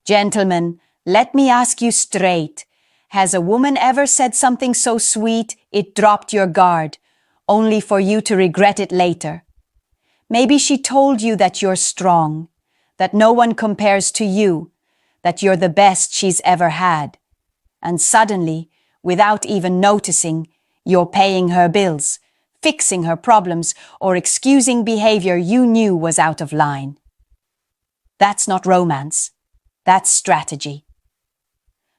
Gentlemen, let me ask you straight. Has a woman ever said something so sweet it dropped your guard, only for you to regret it later? Maybe she told you that you're strong, that no one compares to you, that you're the best she's ever had. And suddenly, without even noticing, you're paying her bills, fixing her problems, or excusing behavior you knew was out of line. That's not romance. That's strategy.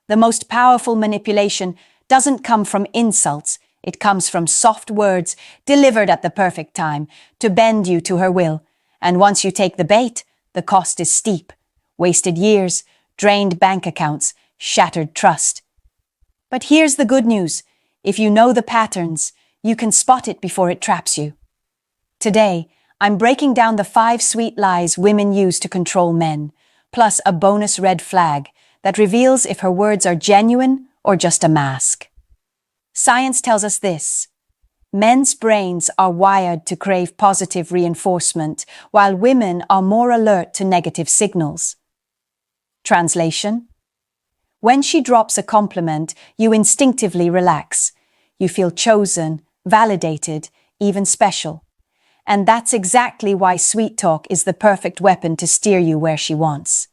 The most powerful manipulation doesn't come from insults. It comes from soft words delivered at the perfect time to bend you to her will. And once you take the bait, the cost is steep. Wasted years, drained bank accounts, shattered trust. But here's the good news. If you know the patterns, you can spot it before it traps you. Today, I'm breaking down the 5 sweet lies women use to control men, plus a bonus red flag that reveals if her words are genuine or just a mask. Science tells us this. Men's brains are wired to crave positive reinforcement, while women are more alert to negative signals. Translation: when she drops a compliment, you instinctively relax. You feel chosen, validated, even special. And that's exactly why sweet talk is the perfect weapon to steer you where she wants.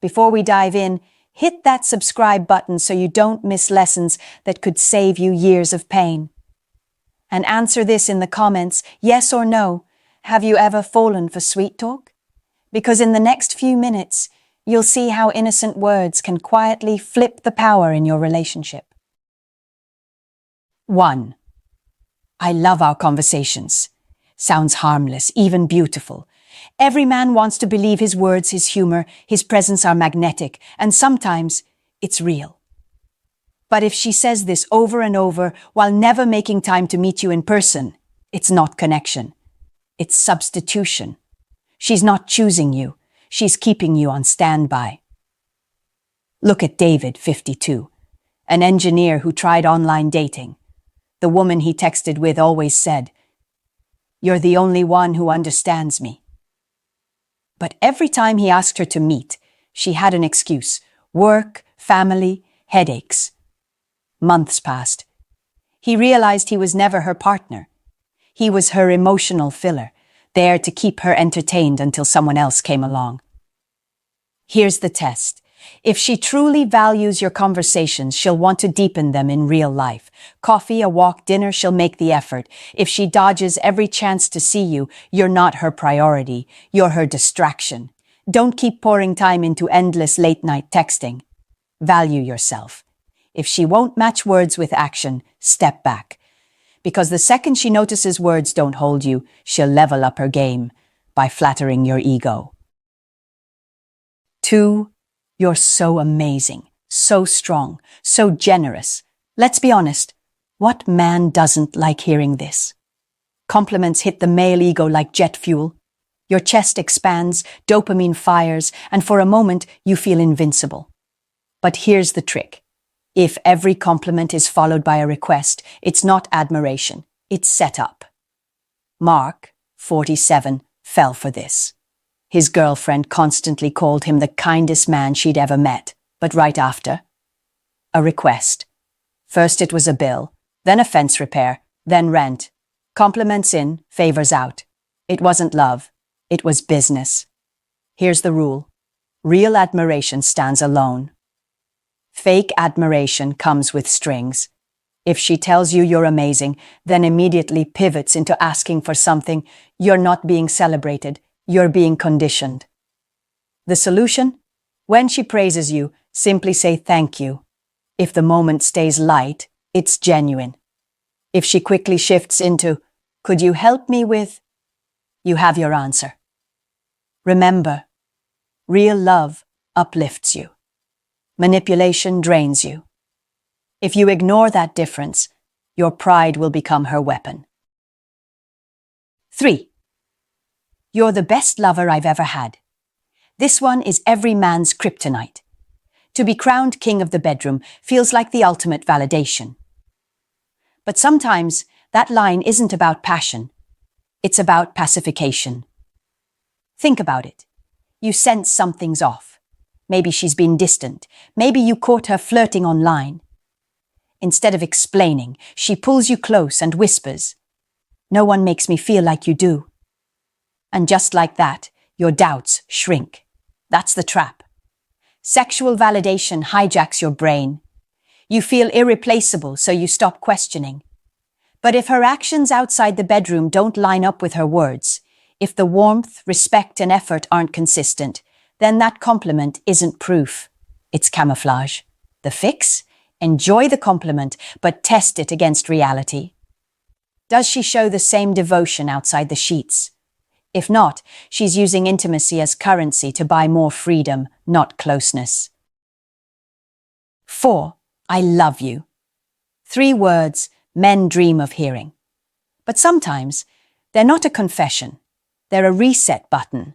Before we dive in, hit that subscribe button so you don't miss lessons that could save you years of pain. And answer this in the comments, yes or no. Have you ever fallen for sweet talk? Because in the next few minutes, you'll see how innocent words can quietly flip the power in your relationship. 1. I love our conversations. Sounds harmless, even beautiful. Every man wants to believe his words, his humor, his presence are magnetic, and sometimes it's real. But if she says this over and over while never making time to meet you in person, it's not connection. It's substitution. She's not choosing you. She's keeping you on standby. Look at David, 52, an engineer who tried online dating. The woman he texted with always said, "You're the only one who understands me." But every time he asked her to meet, she had an excuse: work, family, headaches. Months passed. He realized he was never her partner. He was her emotional filler, there to keep her entertained until someone else came along. Here's the test. If she truly values your conversations, she'll want to deepen them in real life. Coffee, a walk, dinner, she'll make the effort. If she dodges every chance to see you, you're not her priority. You're her distraction. Don't keep pouring time into endless late-night texting. Value yourself. If she won't match words with action, step back. Because the second she notices words don't hold you, she'll level up her game by flattering your ego. 2. You're so amazing, so strong, so generous. Let's be honest, what man doesn't like hearing this? Compliments hit the male ego like jet fuel. Your chest expands, dopamine fires, and for a moment you feel invincible. But here's the trick. If every compliment is followed by a request, it's not admiration, it's setup. Mark, 47, fell for this. His girlfriend constantly called him the kindest man she'd ever met, but right after, a request. First it was a bill, then a fence repair, then rent. Compliments in, favors out. It wasn't love, it was business. Here's the rule. Real admiration stands alone. Fake admiration comes with strings. If she tells you you're amazing, then immediately pivots into asking for something, you're not being celebrated. You're being conditioned. The solution? When she praises you, simply say thank you. If the moment stays light, it's genuine. If she quickly shifts into, could you help me with? You have your answer. Remember, real love uplifts you. Manipulation drains you. If you ignore that difference, your pride will become her weapon. 3. You're the best lover I've ever had. This one is every man's kryptonite. To be crowned king of the bedroom feels like the ultimate validation. But sometimes that line isn't about passion. It's about pacification. Think about it. You sense something's off. Maybe she's been distant. Maybe you caught her flirting online. Instead of explaining, she pulls you close and whispers, "No one makes me feel like you do." And just like that, your doubts shrink. That's the trap. Sexual validation hijacks your brain. You feel irreplaceable, so you stop questioning. But if her actions outside the bedroom don't line up with her words, if the warmth, respect, and effort aren't consistent, then that compliment isn't proof. It's camouflage. The fix? Enjoy the compliment, but test it against reality. Does she show the same devotion outside the sheets? If not, she's using intimacy as currency to buy more freedom, not closeness. 4. I love you. 3 words men dream of hearing. But sometimes, they're not a confession. They're a reset button.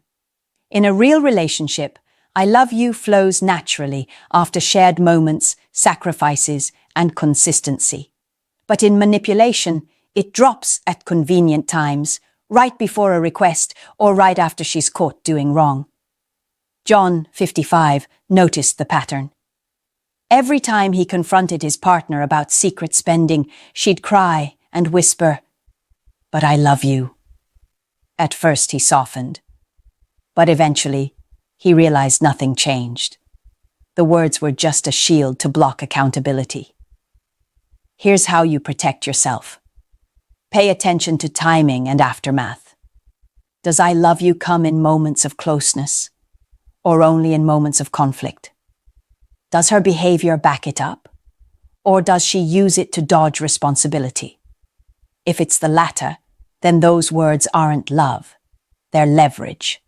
In a real relationship, I love you flows naturally after shared moments, sacrifices, and consistency. But in manipulation, it drops at convenient times, right before a request or right after she's caught doing wrong. John, 55, noticed the pattern. Every time he confronted his partner about secret spending, she'd cry and whisper, "But I love you." At first he softened, but eventually he realized nothing changed. The words were just a shield to block accountability. Here's how you protect yourself. Pay attention to timing and aftermath. Does "I love you" come in moments of closeness, or only in moments of conflict? Does her behavior back it up, or does she use it to dodge responsibility? If it's the latter, then those words aren't love, they're leverage.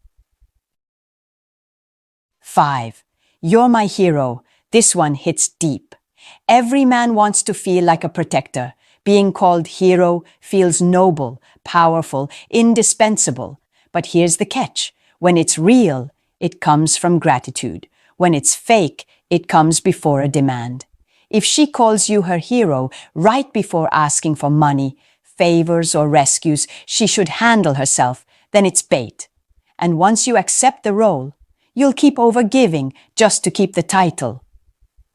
5. You're my hero. This one hits deep. Every man wants to feel like a protector. Being called hero feels noble, powerful, indispensable. But here's the catch. When it's real, it comes from gratitude. When it's fake, it comes before a demand. If she calls you her hero right before asking for money, favors, or rescues she should handle herself, then it's bait. And once you accept the role, you'll keep overgiving just to keep the title.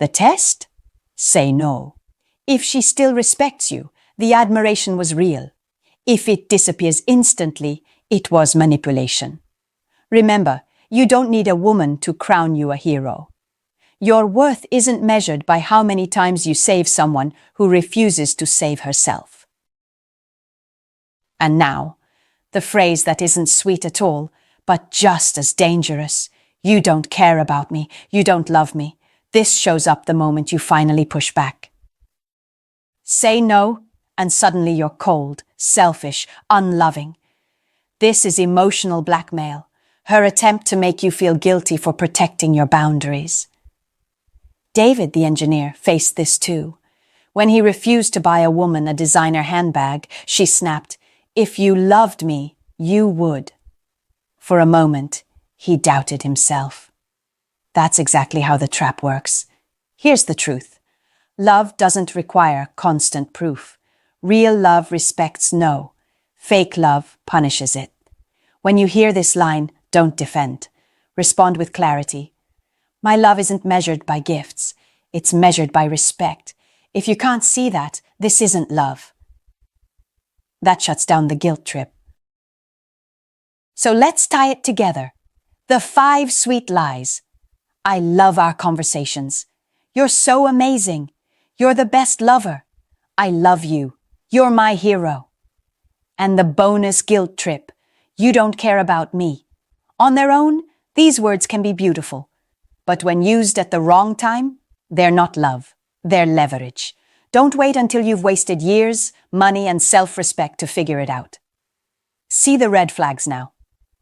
The test? Say no. If she still respects you, the admiration was real. If it disappears instantly, it was manipulation. Remember, you don't need a woman to crown you a hero. Your worth isn't measured by how many times you save someone who refuses to save herself. And now, the phrase that isn't sweet at all, but just as dangerous. You don't care about me. You don't love me. This shows up the moment you finally push back. Say no, and suddenly you're cold, selfish, unloving. This is emotional blackmail, her attempt to make you feel guilty for protecting your boundaries. David, the engineer, faced this too. When he refused to buy a woman a designer handbag, she snapped, "If you loved me, you would." For a moment, he doubted himself. That's exactly how the trap works. Here's the truth. Love doesn't require constant proof. Real love respects no. Fake love punishes it. When you hear this line, don't defend. Respond with clarity. My love isn't measured by gifts. It's measured by respect. If you can't see that, this isn't love. That shuts down the guilt trip. So let's tie it together. The 5 sweet lies. I love our conversations. You're so amazing. You're the best lover. I love you. You're my hero. And the bonus guilt trip. You don't care about me. On their own, these words can be beautiful. But when used at the wrong time, they're not love. They're leverage. Don't wait until you've wasted years, money, and self-respect to figure it out. See the red flags now.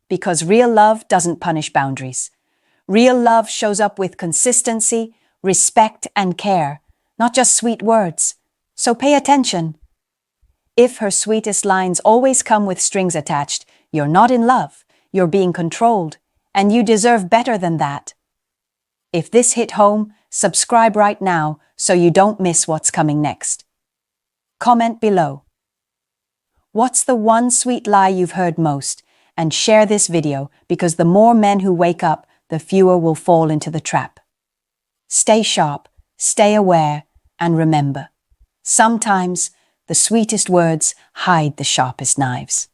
Because real love doesn't punish boundaries. Real love shows up with consistency, respect, and care, not just sweet words. So pay attention. If her sweetest lines always come with strings attached, you're not in love, you're being controlled, and you deserve better than that. If this hit home, subscribe right now so you don't miss what's coming next. Comment below. What's the one sweet lie you've heard most? And share this video because the more men who wake up, the fewer will fall into the trap. Stay sharp, stay aware, and remember, sometimes the sweetest words hide the sharpest knives.